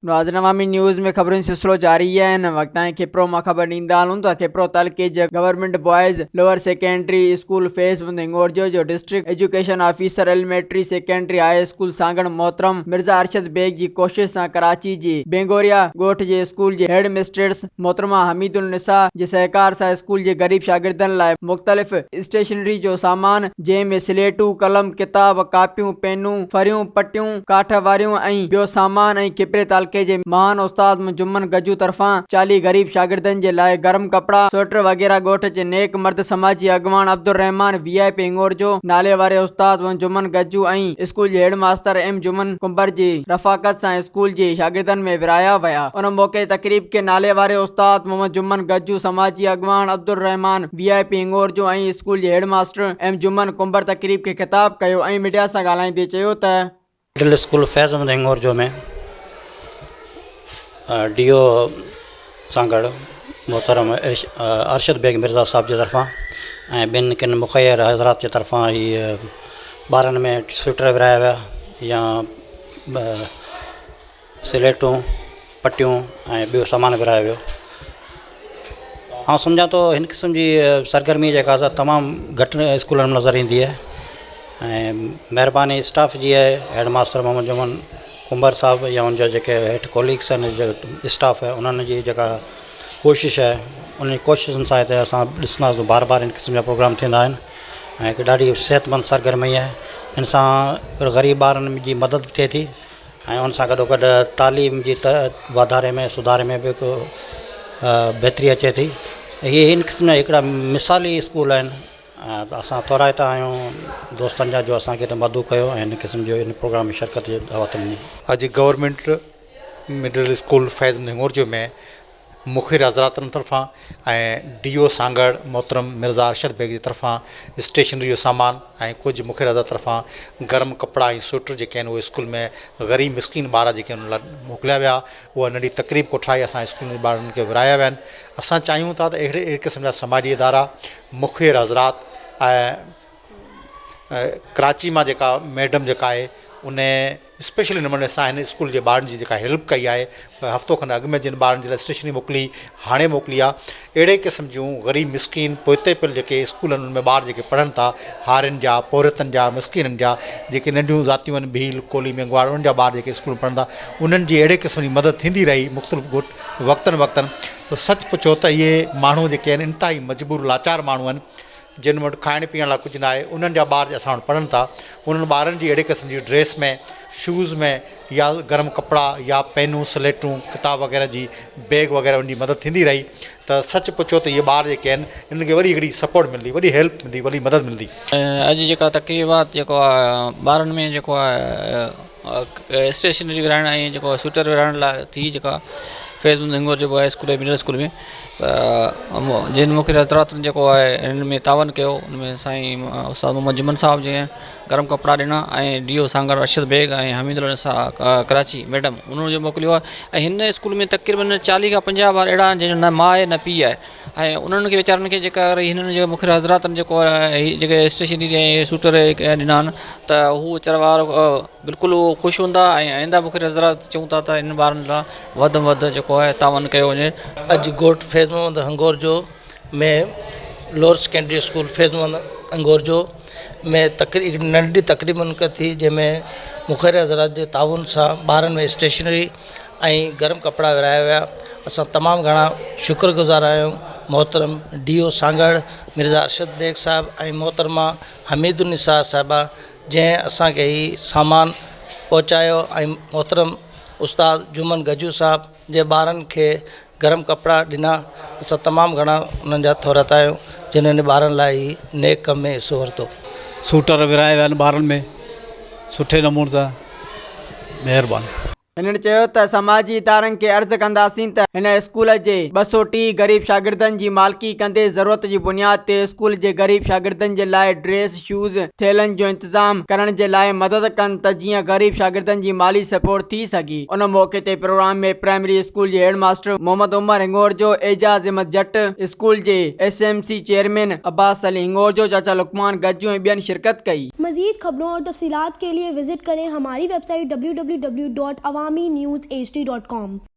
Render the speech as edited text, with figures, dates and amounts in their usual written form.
नाज़रीन अवामी न्यूज़ में खबरों सिलसिलो जारी है। वक्त खिप्रो मां खबर ॾींदा हलूं त खिप्रो तालुके जे government boys lower secondary school Faiz Hingorjo जो district education officer elementary secondary high school Sanghar मोहतरम मिर्जा अरशद बेग जी कोशिश से कराची जी बेंगोरिया गोठ जे स्कूल जे हेड मिस्ट्रेस मोहतरमा हमीदुल निसा जे सहकार से स्कूल जे गरीब शागिर्दन लाइ मुख्तलिफ स्टेशनरी जो सामान जैमें स्लेटू कलम किताब कापियूं पेनूं फरियूं पटियूं काठ वारियूं ॿियो सामान खिपरे तालुके जे महान उस्ताद जुम्मन गजू तरफा 40 गरीब शागिर्दन जे लाइ गरम कपड़ा स्वेटर वगैरह गोठ जे नेक मर्द समाजी अगवान अब्दुल रहमान VIP हिंगोरजो नाले वारे उस्ताद जुम्मन गजू स्कूल जे हेड मास्टर M जुम्मन कुंबर जी रफ़ाकत से स्कूल जे शागिर्दन में विराया वया। उन मौके तकरीब के नाले वारे उस्ताद मोहम्मद जुम्मन गजू समाजी अगवान अब्दुल रहमान VIP हिंगोरजो स्कूल जे हेड मास्टर M जुम्मन कुंबर तकरीब के खिताब कयो मीडिया से ॻाल्हाईंदे चयो त मिडिल स्कूल फैज़ हिंगोरजो में DO सांगड़ मोहतरम अरशद बेग मिर्ज़ा साहब की तरफ़ा बिन किन मुखैर हज़रात की तरफ़ा ही ॿारनि में स्वेटर विराया विया या स्लेटूं पटियूं ॿियो सामान विरायो वियो। हाँ सम्झा तो इन किस्म की सरगर्मी जेका तमामु घटि स्कूलनि में नज़र ईंदी है। मेहरबानी स्टाफ जी है हेड मास्टर मोहम्मद जुम्मन कुंबर साहब या उनजा जेके हेठ कोलीग्स आहिनि स्टाफ है उन्हनि जी जेका कोशिश है उन कोशिशुनि सां हिते असां ॾिसंदा बार बार इन क़िस्म जा प्रोग्राम थींदा आहिनि ऐं हिकु ॾाढी सिहतमंद सरगर्मी आहे। इन सां हिकिड़ो ग़रीब ॿारनि जी मदद बि थिए थी ऐं उन सां गॾोगॾु तालीम जी वाधारे में सुधारे में बि हिकु बहितरी अचे थी। इहे इन क़िस्म जा हिकिड़ा मिसाली स्कूल आहिनि। असां तौराइता आहियूं दोस्तनि जा जो असांखे हिते मदू कयो ऐं इन क़िस्म जो इन प्रोग्राम में शिरकत जी दावत ॾिनी। अॼु गवर्नमेंट मिडिल स्कूल फैज़ हिंगोरजो में मुखिर हज़रातनि तरफ़ां ऐं DO सांगड़ मोहतरम मिर्ज़ा अरशद बेग जी तरफ़ां स्टेशनरी जो सामान ऐं कुझु मुखिर हज़रात तरफ़ां गरम कपिड़ा ऐं स्वेटर जेके आहिनि उहे स्कूल में ग़रीब मिसकिन ॿार जेके उन लाइ मोकिलिया विया। उहा नंढी तक़रीब कोठाई असां स्कूल में ॿारनि खे विराया विया आहिनि। असां चाहियूं था त अहिड़े क़िस्म जा समाजी इदारा मुखिर हज़रात कराची मां जेका मैडम जेका आहे उन स्पेशली नमूने सां हिन स्कूल जे ॿारनि जी जेका हेल्प कई आहे हफ़्तो खनि अॻु में जिन ॿारनि जे लाइ स्टेशनरी मोकिली हाणे मोकिली आहे। अहिड़े क़िस्म जूं ग़रीब मिसकिन पोइते पियल जेके स्कूलनि में ॿार जेके पढ़नि था हारियुनि जा पौरतनि जा मिसकिननि जा जेके नंढियूं ज़ातियूं आहिनि भील कोली मेंगवाड़ उन्हनि जा ॿार जेके स्कूल में पढ़ंदा उन्हनि जी अहिड़े क़िस्म जी मदद थींदी रही मुख़्तलिफ़ वक़्तनि त सच पुछो त इहे माण्हू जेके आहिनि इंतिहाई मजबूर लाचार माण्हू आहिनि जिन वटि खाइण पीअण लाइ कुझु न आहे उन्हनि जा ॿार असां वटि पढ़नि था। उन्हनि ॿारनि जी अहिड़े क़िस्म जी ड्रेस में शूज़ में या गरम कपिड़ा या पेनूं स्लेटूं किताब वग़ैरह जी बैग वग़ैरह उनजी मदद थींदी रही त सच पुछो त इहे ॿार जेके आहिनि इन्हनि खे वरी हिकिड़ी सपोर्ट मिलंदी वरी हेल्प मिलंदी वरी मदद मिलंदी। अॼु जेका तक़रीबात जेको आहे ॿारनि में जेको आहे स्टेशनरी विराइण ऐं जेको स्वेटर विराइण लाइ थी जेका फैज़ हिंगोरजो बॉय स्कूल मिडिल स्कूल में जिन मुख्य हज़रातनि जेको आहे हिन में तावन कयो उनमें साईं उस्ताद मोहम्मद जुम्मन साहब जीअं गरम कपिड़ा ॾिना ऐं DO सांगड़ अरशद बेग ऐं हमीदुल निसा कराची मैडम उन्हनि जो मोकिलियो आहे। ऐं हिन स्कूल में तक़रीबन 40 खां 50 ॿार अहिड़ा आहिनि जंहिंजो न माउ आहे न पीउ आहे ऐं उन्हनि खे वीचारनि खे जेका हिननि जो मुख्य हज़रातनि जेको आहे जेके स्टेशनरी ऐं स्वेटर ॾिना आहिनि त हू वीचारा ॿार बिल्कुलु ख़ुशि हूंदा ऐं आईंदा मुख्य हज़रात चऊं था त इन ॿारनि लाइ वधि में वधि जेको आहे तावन कयो वञे। अॼु गोठ फैज़ हिंगोरजो में लोअर सेकेंडरी स्कूल फैज़ हिंगोरजो में हिकिड़ी नंढी तक़रीब मुनक़द थी जंहिंमें मुखिर हज़रात जे ताउन सां ॿारनि में स्टेशनरी ऐं गरम कपिड़ा विराया विया। असां तमामु घणा शुक्रगुज़ार आहियूं मोहतरम DO सांगड़ मिर्ज़ा अरशद बेग साहब ऐं मोहतरमा हमीदुल निसा साहिबा जंहिं असांखे ही सामान पहुचायो ऐं मोहतरम उस्ताद जुम्मन गजू साहब जे ॿारनि खे गरम कपिड़ा ॾिना। असां तमामु घणा उन्हनि जा थोरत आहियूं जिन्हनि ॿारनि लाइ नेक कम में हिसो वरितो। सूटर विराए विया आहिनि ॿारनि में सुठे नमूने सां महिरबानी। हिननि चयो त समाजी इदारनि खे अर्ज़ कंदासीं त हिन स्कूल जे 230 गरीब शागिर्दनि जी मालिकी कंदे ज़रूरत जी बुनियाद ते स्कूल जे गरीब शागिर्दनि जे लाइ ड्रेस शूज़ थेलनि जो इंतज़ाम करण जे लाइ मदद कनि त जीअं गरीब शागिर्दनि जी माली सपोर्ट थी सघी। उन मौके ते प्रोग्राम में प्राइमरी स्कूल जे हेड मास्टर मोहम्मद उमर हिंगोरजो एजाज़ अहमद जट स्कूल जे SMC चेयरमैन अब्बास अली हिंगोरजो चाचा लुकमान गज्जू ऐं ॿियनि शिरकत कई। मज़ीद खबरों और तफसीलात के लिए विजिट करें हमारी वेबसाइट www.awam armynewshd.com।